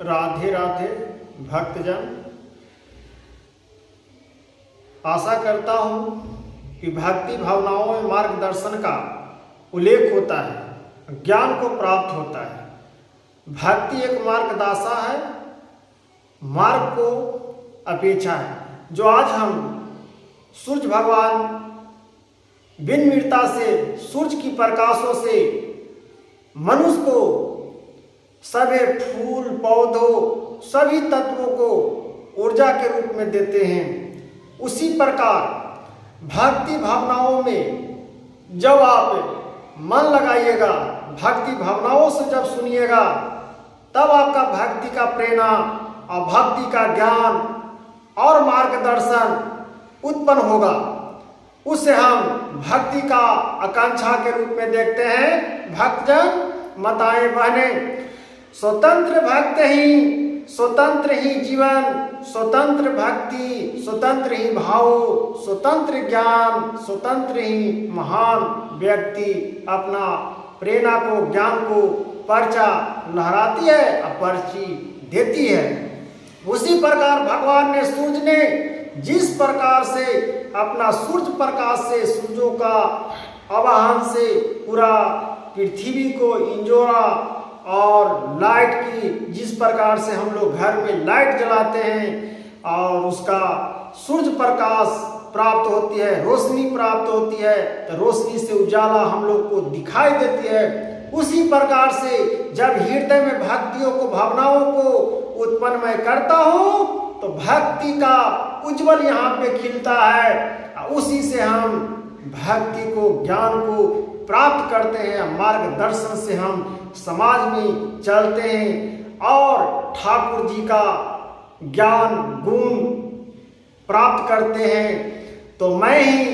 राधे राधे भक्तजन। आशा करता हूँ कि भक्ति भावनाओं में मार्गदर्शन का उल्लेख होता है, ज्ञान को प्राप्त होता है। भक्ति एक मार्गदर्शा है, मार्ग को अपेक्षा है। जो आज हम सूर्य भगवान विनिर्मलता से, सूर्य की प्रकाशों से मनुष्य को सभी फूल पौधों सभी तत्वों को ऊर्जा के रूप में देते हैं, उसी प्रकार भक्ति भावनाओं में जब आप मन लगाइएगा, भक्ति भावनाओं से जब सुनिएगा, तब आपका भक्ति का प्रेरणा और भक्ति का ज्ञान और मार्गदर्शन उत्पन्न होगा। उसे हम भक्ति का आकांक्षा के रूप में देखते हैं। भक्तजन माताएं बहनें, स्वतंत्र भक्त ही स्वतंत्र ही जीवन, स्वतंत्र भक्ति, स्वतंत्र ही भाव, स्वतंत्र ज्ञान, स्वतंत्र ही महान व्यक्ति अपना प्रेरणा को, ज्ञान को पर्चा लहराती है और पर्ची देती है। उसी प्रकार भगवान ने, सूर्य ने जिस प्रकार से अपना सूर्य प्रकाश से, सूर्यों का आवाहन से पूरा पृथ्वी को इंजोरा और लाइट की, जिस प्रकार से हम लोग घर में लाइट जलाते हैं और उसका सूर्य प्रकाश प्राप्त होती है, रोशनी प्राप्त होती है, तो रोशनी से उजाला हम लोग को दिखाई देती है। उसी प्रकार से जब हृदय में भक्तियों को, भावनाओं को उत्पन्न मैं करता हूँ तो भक्ति का उज्जवल यहाँ पे खिलता है। उसी से हम भक्ति को, ज्ञान को प्राप्त करते हैं। मार्गदर्शन से हम समाज में चलते हैं और ठाकुर जी का ज्ञान गुण प्राप्त करते हैं। तो मैं ही,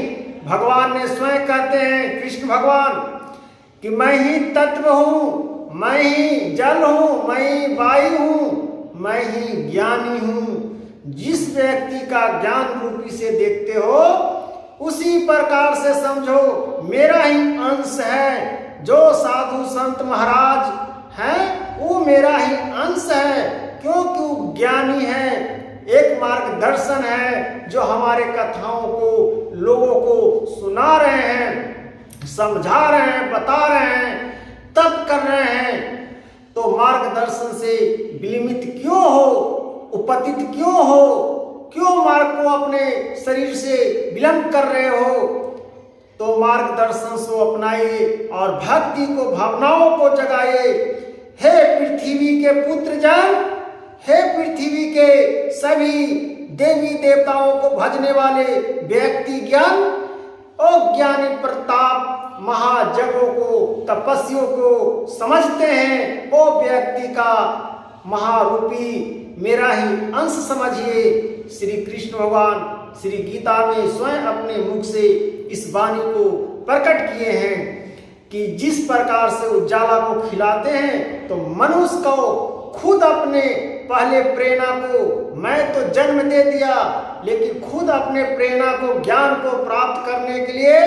भगवान ने स्वयं कहते हैं, कृष्ण भगवान, कि मैं ही तत्व हूँ, मैं ही जल हूँ, मैं ही वायु हूँ, मैं ही ज्ञानी हूँ। जिस व्यक्ति का ज्ञान रूपी से देखते हो, उसी प्रकार से समझो मेरा ही अंश है। जो साधु संत महाराज हैं वो मेरा ही अंश है, क्योंकि वो ज्ञानी है, एक मार्गदर्शन है, जो हमारे कथाओं को लोगों को सुना रहे हैं, समझा रहे हैं, बता रहे हैं, तब कर रहे हैं। तो मार्गदर्शन से विलंबित क्यों हो, उपतित क्यों हो, क्यों मार्ग को अपने शरीर से विलंब कर रहे हो? तो मार्गदर्शन से अपनाइए और भक्ति को, भावनाओं को जगाइए। हे पृथ्वी के पुत्र जन, हे पृथ्वी के सभी देवी देवताओं को भजने वाले व्यक्ति ज्ञान और ज्ञानी प्रताप महाजगों को, तपस्वियों को समझते हैं, वो व्यक्ति का महारूपी मेरा ही अंश समझिए। श्री कृष्ण भगवान श्री गीता में स्वयं अपने मुख से इस वाणी को प्रकट किए हैं कि जिस प्रकार से उजाला को खिलाते हैं, तो मनुष्य को खुद अपने पहले प्रेरणा को, मैं तो जन्म दे दिया, लेकिन खुद अपने प्रेरणा को, ज्ञान को प्राप्त करने के लिए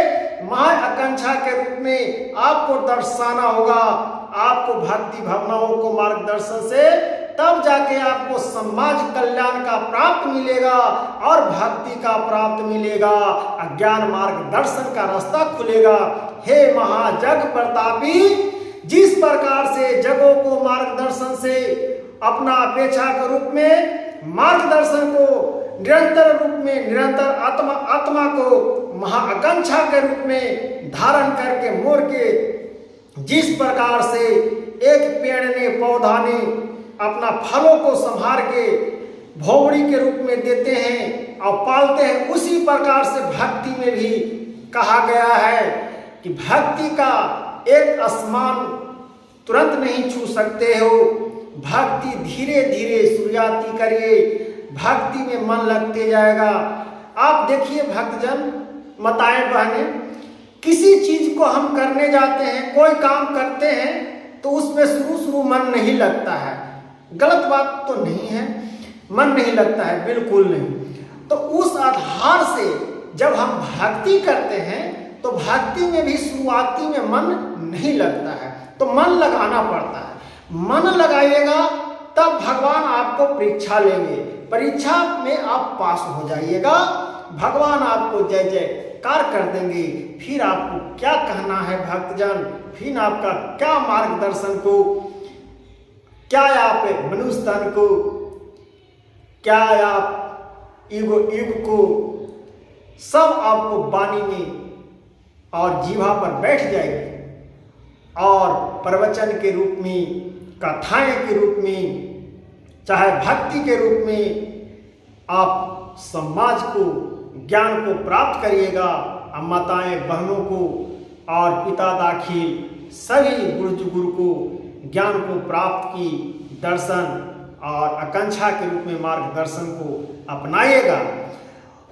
महा आकांक्षा के रूप में आपको दर्शाना होगा। आपको भक्ति भावनाओं को मार्गदर्शन से तब जाके आपको समाज कल्याण का प्राप्त मिलेगा और भक्ति का प्राप्त मिलेगा, अज्ञान मार्गदर्शन का रास्ता खुलेगा। हे महाजग प्रतापी, जिस प्रकार से जगों को मार्गदर्शन से अपना अपेक्षा के रूप में, मार्गदर्शन को निरंतर रूप में, निरंतर आत्मा को महाआकांक्षा के रूप में धारण करके, मोड़ के, जिस प्रकार से एक पेड़ ने, पौधा ने अपना फलों को संभाल के भौवड़ी के रूप में देते हैं और पालते हैं, उसी प्रकार से भक्ति में भी कहा गया है कि भक्ति का एक आसमान तुरंत नहीं छू सकते हो। भक्ति धीरे धीरे शुरुआती करिए, भक्ति में मन लगते जाएगा। आप देखिए भक्तजन, माताएं बहनें, किसी चीज को हम करने जाते हैं, कोई काम करते हैं, तो उसमें शुरू मन नहीं लगता है। गलत बात तो नहीं है, मन नहीं लगता है, बिल्कुल नहीं। तो उस आधार से जब हम भक्ति करते हैं, तो भक्ति में भी शुरुआती में मन नहीं लगता है, तो मन लगाना पड़ता है। मन लगाइएगा तब भगवान आपको परीक्षा लेंगे। परीक्षा में आप पास हो जाइएगा, भगवान आपको जय जयकार कर देंगे। फिर आपको क्या कहना है भक्तजन, फिर आपका क्या मार्गदर्शन को, क्या आप मनुष्य तन को, क्या आप युग को, सब आपको वाणी में और जीवा पर बैठ जाएगी और प्रवचन के रूप में, कथाएं के रूप में, चाहे भक्ति के रूप में आप समाज को, ज्ञान को प्राप्त करिएगा। माताएं बहनों को और पिता दाखिल सभी गुरु को ज्ञान को प्राप्त की दर्शन और आकांक्षा के रूप में मार्गदर्शन को अपनाइएगा।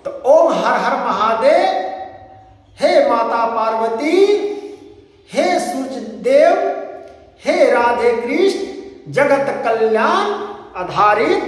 तो ओम हर हर महादेव। हे माता पार्वती, हे सूर्य देव, हे राधे कृष्ण, जगत कल्याण आधारित